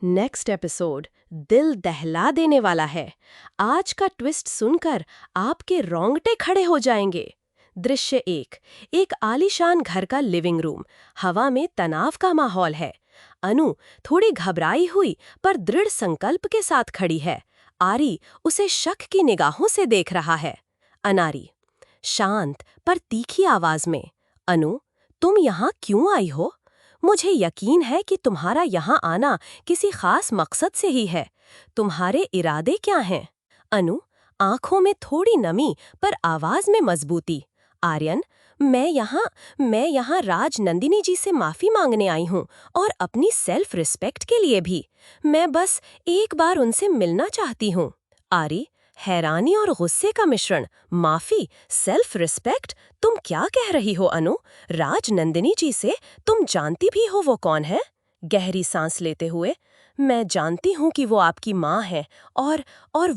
Next episode दिल दहला देने वाला है। आज का ट्विस्ट सुनकर आपके रोंगटे खड़े हो जाएंगे। दृश्य एक आलीशान घर का लिविंग रूम। हवा में तनाव का माहौल है। अनु थोड़ी घबराई हुई पर दृढ़ संकल्प के साथ खड़ी है। आरी उसे शक की निगाहों से देख रहा है। अनारी शांत पर तीखी आवाज में, अनु, तुम यहाँ क्यों आई हो? मुझे यकीन है कि तुम्हारा यहाँ आना किसी खास मकसद से ही है। तुम्हारे इरादे क्या हैं? अनु आंखों में थोड़ी नमी पर आवाज में मजबूती। आर्यन, मैं यहाँ राज नंदिनी जी से माफी मांगने आई हूँ और अपनी सेल्फ रिस्पेक्ट के लिए भी। मैं बस एक बार उनसे मिलना चाहती हूँ। आरी हैरानी और गुस्से का मिश्रण। माफी, सेल्फ रिस्पेक्ट, तुम क्या कह रही हो अनु? राज नंदिनी जी से तुम जानती भी हो वो कौन है? गहरी सांस लेते हुए, मैं जानती हूँ कि वो आपकी माँ है और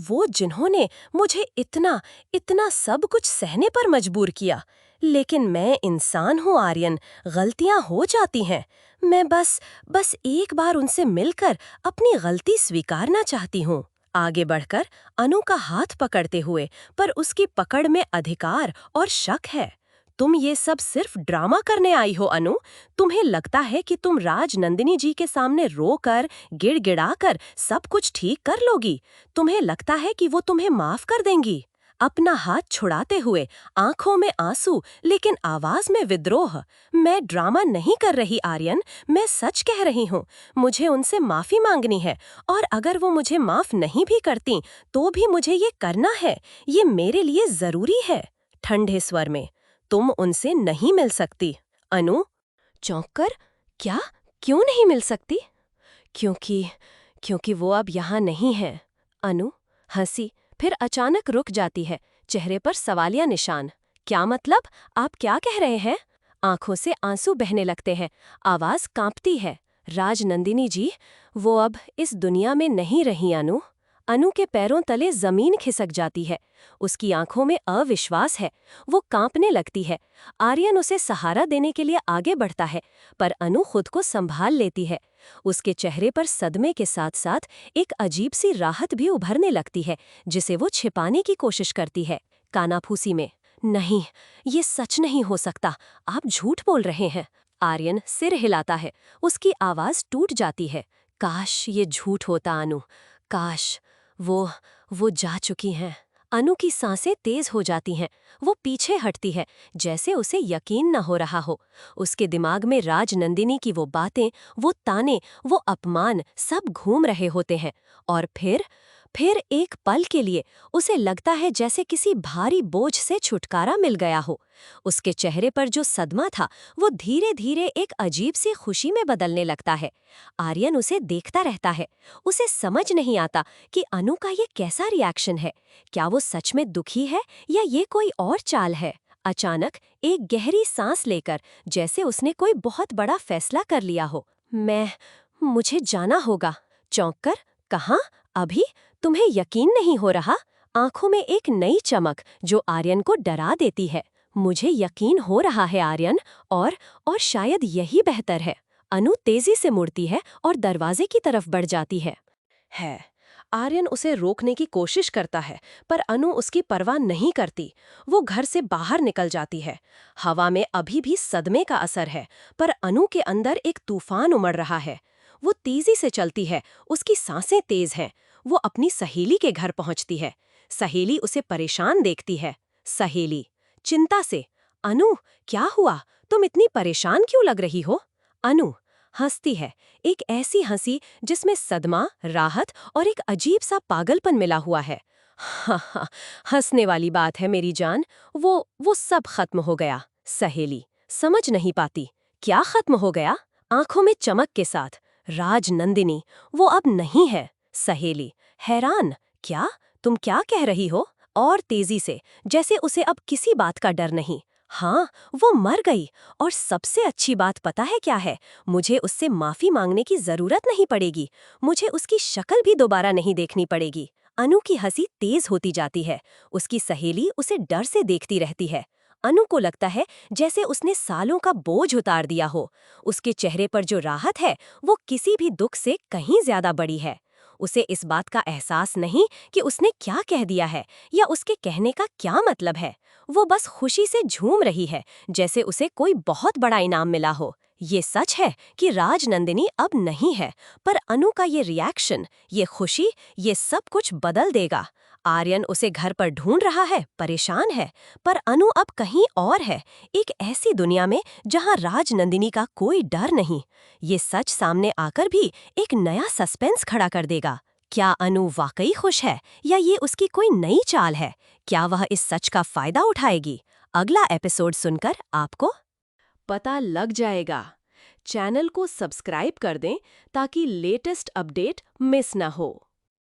वो जिन्होंने मुझे इतना इतना सब कुछ सहने पर मजबूर किया। लेकिन मैं इंसान हूँ आर्यन, गलतियाँ हो जाती हैं। मैं बस एक बार उनसे मिलकर अपनी गलती स्वीकारना चाहती हूँ। आगे बढ़कर अनु का हाथ पकड़ते हुए, पर उसकी पकड़ में अधिकार और शक है। तुम ये सब सिर्फ ड्रामा करने आई हो अनु? तुम्हें लगता है कि तुम राज नंदिनी जी के सामने रोकर गिड़गिड़ाकर सब कुछ ठीक कर लोगी? तुम्हें लगता है कि वो तुम्हें माफ कर देंगी? अपना हाथ छुड़ाते हुए, आंखों में आंसू लेकिन आवाज में विद्रोह, मैं ड्रामा नहीं कर रही आर्यन, मैं सच कह रही हूँ। मुझे उनसे माफी मांगनी है और अगर वो मुझे माफ नहीं भी करती तो भी मुझे ये करना है। ये मेरे लिए जरूरी है। ठंडे स्वर में, तुम उनसे नहीं मिल सकती। अनु चौंक कर, क्या? क्यों नहीं मिल सकती? क्योंकि क्योंकि वो अब यहाँ नहीं है। अनु हंसी, फिर अचानक रुक जाती है, चेहरे पर सवालिया निशान। क्या मतलब? आप क्या कह रहे हैं? आंखों से आंसू बहने लगते हैं, आवाज कांपती है। राज नंदिनी जी, वो अब इस दुनिया में नहीं रही अनु। अनु के पैरों तले जमीन खिसक जाती है। उसकी आंखों में अविश्वास है। वो कांपने लगती है। आर्यन उसे सहारा देने के लिए आगे बढ़ता है, पर अनु खुद को संभाल लेती है। उसके चेहरे पर सदमे के साथ साथ एक अजीब सी राहत भी उभरने लगती है, जिसे वो छिपाने की कोशिश करती है, कानाफूसी में। नहीं, ये सच नहीं हो सकता, आप झूठ बोल रहे हैं। आर्यन सिर हिलाता है, उसकी आवाज टूट जाती है। काश ये झूठ होता अनु, काश। वो जा चुकी हैं। अनु की सांसें तेज हो जाती हैं। वो पीछे हटती है, जैसे उसे यकीन न हो रहा हो। उसके दिमाग में राज नंदिनी की वो बातें, वो ताने, वो अपमान सब घूम रहे होते हैं। और फिर एक पल के लिए उसे लगता है जैसे किसी भारी बोझ से छुटकारा मिल गया हो। उसके चेहरे पर जो सदमा था, वो धीरे धीरे एक अजीब सी खुशी में बदलने लगता है। आर्यन उसे देखता रहता है। उसे समझ नहीं आता कि अनु का ये कैसा रिएक्शन है। क्या वो सच में दुखी है या ये कोई और चाल है? अचानक एक गहरी सांस लेकर, जैसे उसने कोई बहुत बड़ा फैसला कर लिया हो, मुझे जाना होगा। चौंक कर, कहाँ? अभी? तुम्हें यकीन नहीं हो रहा? आंखों में एक नई चमक जो आर्यन को डरा देती है। मुझे यकीन हो रहा है आर्यन, और शायद यही बेहतर है। अनु तेजी से मुड़ती है और दरवाजे की तरफ बढ़ जाती है। आर्यन उसे रोकने की कोशिश करता है, पर अनु उसकी परवाह नहीं करती। वो घर से बाहर निकल जाती है। हवा में अभी भी सदमे का असर है, पर अनु के अंदर एक तूफान उमड़ रहा है। वो तेजी से चलती है, उसकी सांसें तेज हैं। वो अपनी सहेली के घर पहुंचती है। सहेली उसे परेशान देखती है। सहेली चिंता से, अनु, क्या हुआ? तुम इतनी परेशान क्यों लग रही हो? अनु हंसती है, एक ऐसी हंसी जिसमें सदमा, राहत और एक अजीब सा पागलपन मिला हुआ है। हाँ, हंसने वाली बात है मेरी जान। वो सब खत्म हो गया। सहेली समझ नहीं पाती, क्या खत्म हो गया? आंखों में चमक के साथ, राज नंदिनी, वो अब नहीं है। सहेली हैरान, क्या? तुम क्या कह रही हो? और तेजी से, जैसे उसे अब किसी बात का डर नहीं। हाँ, वो मर गई। और सबसे अच्छी बात पता है क्या है? मुझे उससे माफी मांगने की जरूरत नहीं पड़ेगी। मुझे उसकी शक्ल भी दोबारा नहीं देखनी पड़ेगी। अनु की हंसी तेज होती जाती है। उसकी सहेली उसे डर से देखती रहती है। अनु को लगता है जैसे उसने सालों का बोझ उतार दिया हो। उसके चेहरे पर जो राहत है वो किसी भी दुख से कहीं ज्यादा बड़ी है। उसे इस बात का एहसास नहीं कि उसने क्या कह दिया है या उसके कहने का क्या मतलब है। वो बस खुशी से झूम रही है, जैसे उसे कोई बहुत बड़ा इनाम मिला हो। ये सच है कि राजनंदिनी अब नहीं है, पर अनु का ये रिएक्शन, ये खुशी, ये सब कुछ बदल देगा। आर्यन उसे घर पर ढूंढ रहा है, परेशान है, पर अनु अब कहीं और है, एक ऐसी दुनिया में जहां राजनंदिनी का कोई डर नहीं। ये सच सामने आकर भी एक नया सस्पेंस खड़ा कर देगा। क्या अनु वाकई खुश है या ये उसकी कोई नई चाल है? क्या वह इस सच का फायदा उठाएगी? अगला एपिसोड सुनकर आपको पता लग जाएगा। चैनल को सब्सक्राइब कर दें ताकि लेटेस्ट अपडेट मिस न हो।